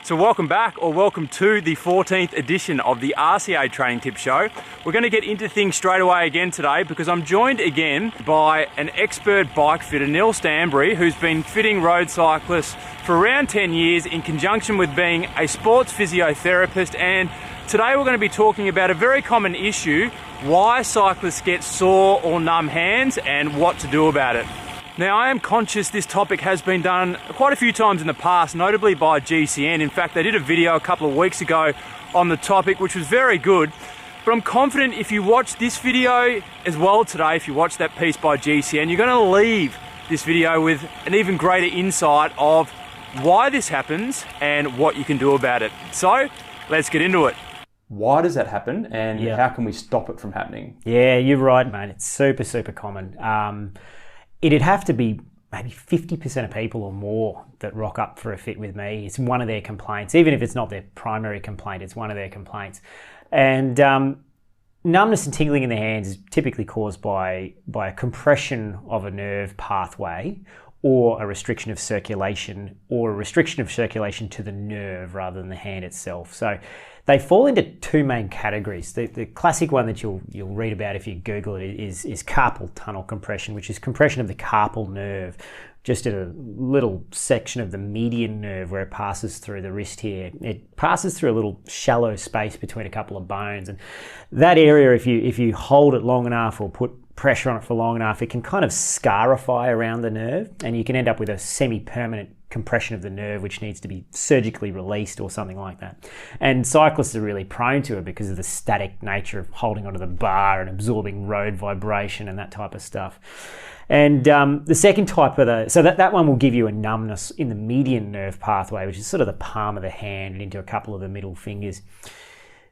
So welcome back, or welcome to the 14th edition of the RCA Training Tip Show. We're going to get into things straight away again today because I'm joined again by an expert bike fitter, Neil Stanbury, who's been fitting road cyclists for around 10 years in conjunction with being a sports physiotherapist. And today we're going to be talking about a very common issue, why cyclists get sore or numb hands and what to do about it. Now, I am conscious this topic has been done quite a few times in the past, notably by GCN. In fact, they did a video a couple of weeks ago on the topic, which was very good. But I'm confident if you watch this video as well today, if you watch that piece by GCN, you're going to leave this video with an even greater insight of why this happens and what you can do about it. So, let's get into it. Why does that happen, and how can we stop it from happening? Yeah, you're right, mate. It's super common. It'd have to be maybe 50% of people or more that rock up for a fit with me. It's one of their complaints. Even if it's not their primary complaint, it's one of their complaints. And numbness and tingling in the hands is typically caused by a compression of a nerve pathway or a restriction of circulation to the nerve rather than the hand itself. So they fall into two main categories. The classic one that you'll read about if you Google it is carpal tunnel compression, which is compression of the carpal nerve, just in a little section of the median nerve where it passes through the wrist here. It passes through a little shallow space between a couple of bones, and that area, if you hold it long enough or put pressure on it for long enough, it can kind of scarify around the nerve, and you can end up with a semi-permanent compression of the nerve which needs to be surgically released or something like that. And cyclists are really prone to it because of the static nature of holding onto the bar and absorbing road vibration and that type of stuff. And the second type of so that one will give you a numbness in the median nerve pathway, which is sort of the palm of the hand and into a couple of the middle fingers.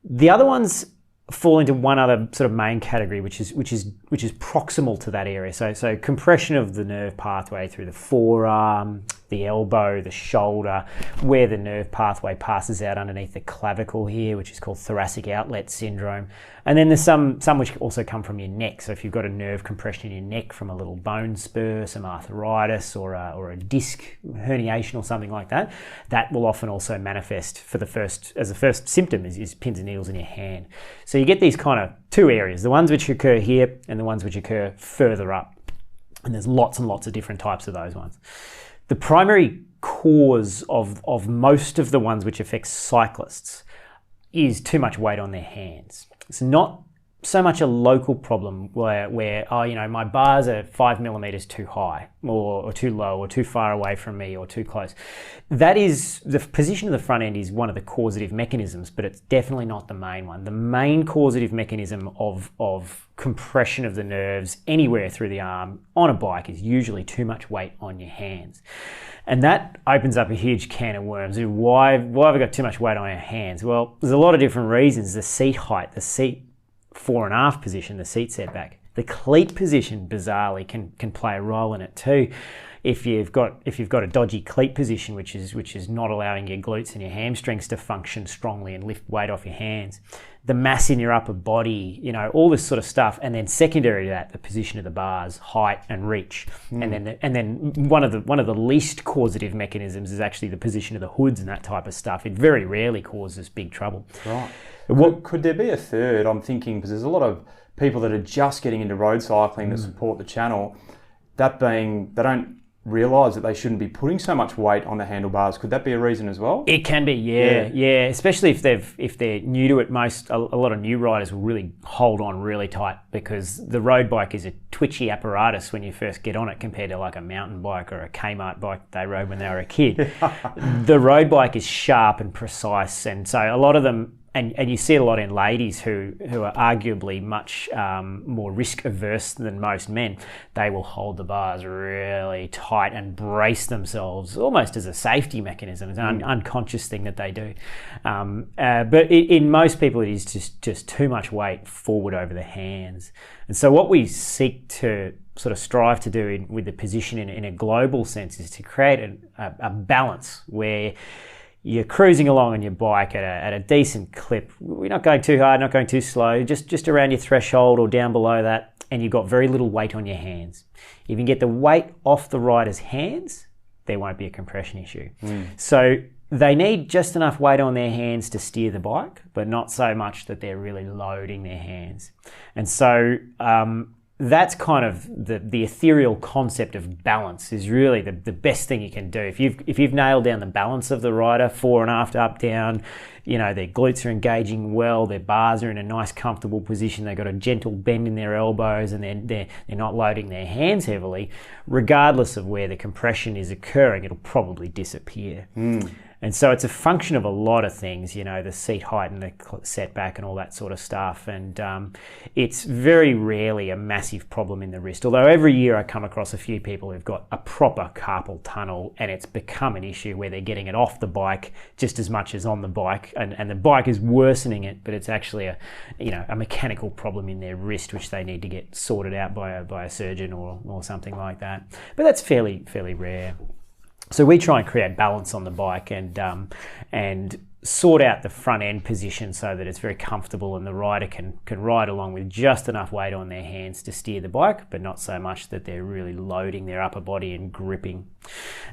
The other ones fall into one other sort of main category, which is proximal to that area. So compression of the nerve pathway through the forearm, the elbow, the shoulder, where the nerve pathway passes out underneath the clavicle here, which is called thoracic outlet syndrome. And then there's some which also come from your neck. So if you've got a nerve compression in your neck from a little bone spur, some arthritis, or a disc herniation or something like that, that will often also manifest as the first symptom is pins and needles in your hand. So you get these kind of two areas, the ones which occur here and the ones which occur further up. And there's lots and lots of different types of those ones. The primary cause of most of the ones which affect cyclists is too much weight on their hands. It's not so much a local problem where my bars are 5 millimeters too high or too low or too far away from me or too close. That is, the position of the front end is one of the causative mechanisms, but it's definitely not the main one. The main causative mechanism of compression of the nerves anywhere through the arm on a bike is usually too much weight on your hands. And that opens up a huge can of worms. Why have I got too much weight on your hands? Well, there's a lot of different reasons. The seat height, the seat fore and aft position, the seat setback. The cleat position, bizarrely, can play a role in it too. If you've got a dodgy cleat position, which is not allowing your glutes and your hamstrings to function strongly and lift weight off your hands, the mass in your upper body, all this sort of stuff, and then secondary to that, the position of the bars, height and reach, and then one of the least causative mechanisms is actually the position of the hoods and that type of stuff. It very rarely causes big trouble. Right. Could there be a third? I'm thinking, because there's a lot of people that are just getting into road cycling that support the channel, that being they don't realise that they shouldn't be putting so much weight on the handlebars. Could that be a reason as well? It can be, yeah. Especially if they're new to it. A lot of new riders will really hold on really tight because the road bike is a twitchy apparatus when you first get on it compared to like a mountain bike or a Kmart bike they rode when they were a kid. The road bike is sharp and precise, and so a lot of them. And you see it a lot in ladies who are arguably much more risk averse than most men. They will hold the bars really tight and brace themselves almost as a safety mechanism. It's an unconscious thing that they do. But in most people, it is just too much weight forward over the hands. And so what we seek to sort of strive to do with the position in a global sense is to create a balance where you're cruising along on your bike at a decent clip. We're not going too hard, not going too slow, just around your threshold or down below that, and you've got very little weight on your hands. If you can get the weight off the rider's hands, there won't be a compression issue. So they need just enough weight on their hands to steer the bike, but not so much that they're really loading their hands. And so that's kind of the ethereal concept of balance is really the best thing you can do. If you've nailed down the balance of the rider, fore and aft, up, down, their glutes are engaging well, their bars are in a nice comfortable position, they've got a gentle bend in their elbows, and they're not loading their hands heavily, regardless of where the compression is occurring, it'll probably disappear. And so it's a function of a lot of things, the seat height and the setback and all that sort of stuff. And it's very rarely a massive problem in the wrist. Although every year I come across a few people who've got a proper carpal tunnel, and it's become an issue where they're getting it off the bike just as much as on the bike. And the bike is worsening it, but it's actually a mechanical problem in their wrist, which they need to get sorted out by a surgeon or something like that. But that's fairly rare. So we try and create balance on the bike and sort out the front end position so that it's very comfortable and the rider can ride along with just enough weight on their hands to steer the bike, but not so much that they're really loading their upper body and gripping.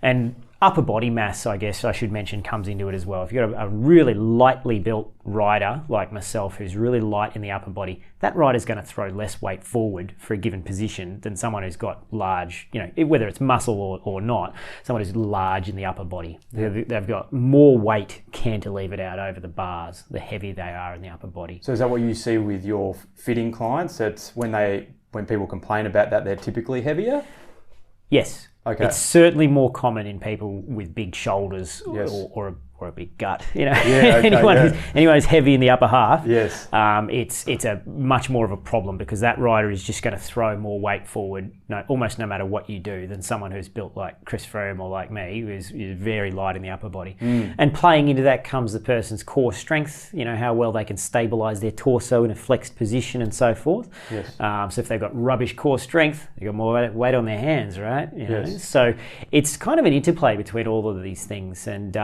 And upper body mass, I guess I should mention, comes into it as well. If you've got a really lightly built rider like myself who's really light in the upper body, that rider's going to throw less weight forward for a given position than someone who's got large, whether it's muscle or not, someone who's large in the upper body. They've got more weight cantilevered out over the bars, the heavier they are in the upper body. So is that what you see with your fitting clients? That's when people complain about that, they're typically heavier? Yes. Okay. It's certainly more common in people with big shoulders or a big gut. Anyone who's heavy in the upper half. Yes. It's a much more of a problem because that rider is just going to throw more weight forward, almost no matter what you do, than someone who's built like Chris Froome or like me, who is very light in the upper body. And playing into that comes the person's core strength. How well they can stabilize their torso in a flexed position and so forth. Yes. So if they've got rubbish core strength, they've got more weight on their hands, right? Yes. So it's kind of an interplay between all of these things, and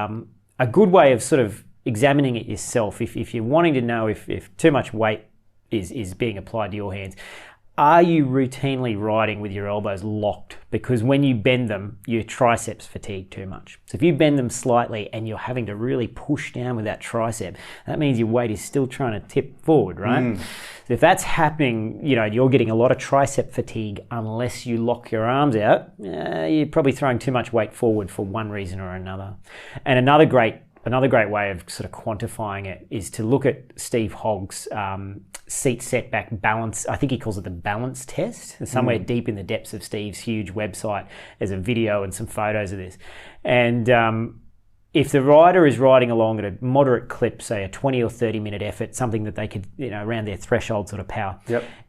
a good way of sort of examining it yourself, if you're wanting to know if too much weight is being applied to your hands, are you routinely riding with your elbows locked? Because when you bend them, your triceps fatigue too much. So if you bend them slightly and you're having to really push down with that tricep, that means your weight is still trying to tip forward, right? So if that's happening, you're getting a lot of tricep fatigue unless you lock your arms out, you're probably throwing too much weight forward for one reason or another. And another great way of sort of quantifying it is to look at Steve Hogg's seat setback balance. I think he calls it the balance test. Somewhere deep in the depths of Steve's huge website, there's a video and some photos of this. And if the rider is riding along at a moderate clip, say a 20 or 30 minute effort, something that they could, around their threshold sort of power,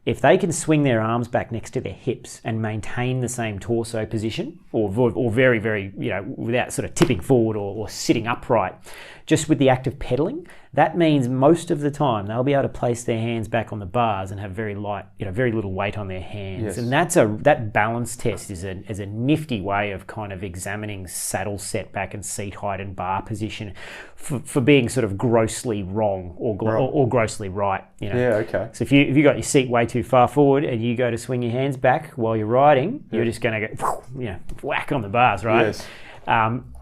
if they can swing their arms back next to their hips and maintain the same torso position, or very, very, without sort of tipping forward or sitting upright, just with the act of pedaling, that means most of the time they'll be able to place their hands back on the bars and have very light, very little weight on their hands. Yes. And that balance test is a nifty way of kind of examining saddle setback and seat height and bar position for being sort of grossly wrong or grossly right. Yeah, okay. So if you got your seat way too far forward and you go to swing your hands back while you're riding, you're just going to go, whack on the bars, right? Yes.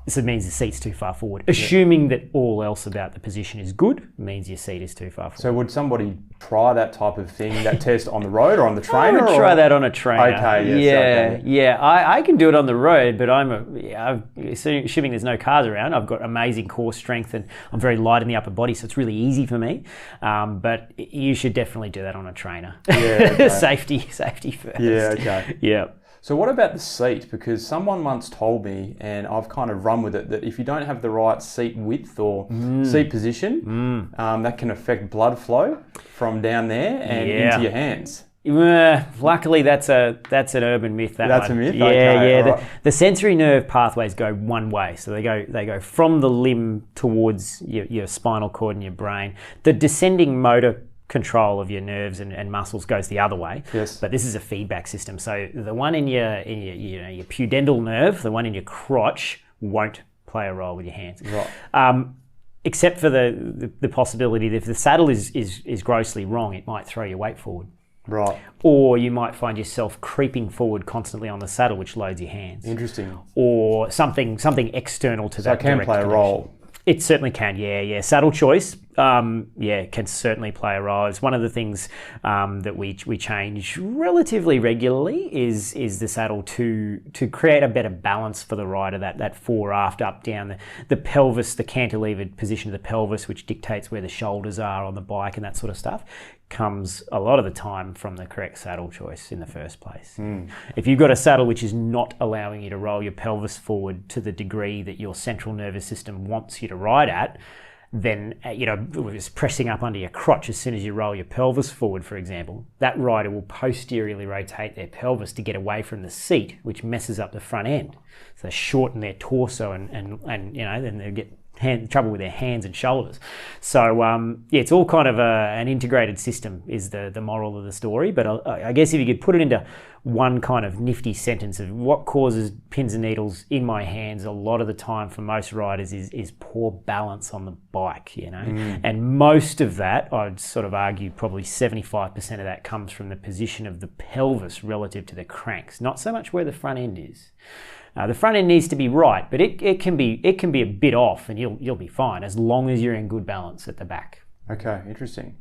So it means the seat's too far forward. Assuming that all else about the position is good, means your seat is too far forward. So would somebody try that type of thing, that test on the road or on the trainer? I would try that on a trainer. Okay, yes. Yeah. I can do it on the road, but assuming there's no cars around, I've got amazing core strength and I'm very light in the upper body, so it's really easy for me. But you should definitely do that on a trainer. Yeah, okay. Safety first. Yeah, okay. Yeah. So what about the seat? Because someone once told me, and I've kind of run with it, that if you don't have the right seat width or seat position, that can affect blood flow from down there and into your hands. Luckily, that's an urban myth. That's a myth. Yeah. The sensory nerve pathways go one way, so they go from the limb towards your spinal cord and your brain. The descending motor control of your nerves and muscles goes the other way. Yes. But this is a feedback system. So the one in your pudendal nerve, the one in your crotch, won't play a role with your hands. Right. Except for the possibility that if the saddle is grossly wrong, it might throw your weight forward. Right. Or you might find yourself creeping forward constantly on the saddle, which loads your hands. Interesting. Or something external to that. So it can play a role. It certainly can, yeah. Saddle choice, can certainly play a role. It's one of the things that we change relatively regularly is the saddle to create a better balance for the rider, that fore, aft, up, down, the pelvis, the cantilevered position of the pelvis, which dictates where the shoulders are on the bike and that sort of stuff, comes a lot of the time from the correct saddle choice in the first place. If you've got a saddle which is not allowing you to roll your pelvis forward to the degree that your central nervous system wants you to ride at, then, it's pressing up under your crotch as soon as you roll your pelvis forward, for example, that rider will posteriorly rotate their pelvis to get away from the seat, which messes up the front end. So they shorten their torso and then they get trouble with their hands and shoulders. So it's all kind of an integrated system is the moral of the story. But I guess if you could put it into one kind of nifty sentence of what causes pins and needles in my hands a lot of the time for most riders is poor balance on the bike, and most of that, I'd sort of argue probably 75% of that comes from the position of the pelvis relative to the cranks, not so much where the front end is. The front end needs to be right, but it can be a bit off, and you'll be fine as long as you're in good balance at the back. Okay, interesting.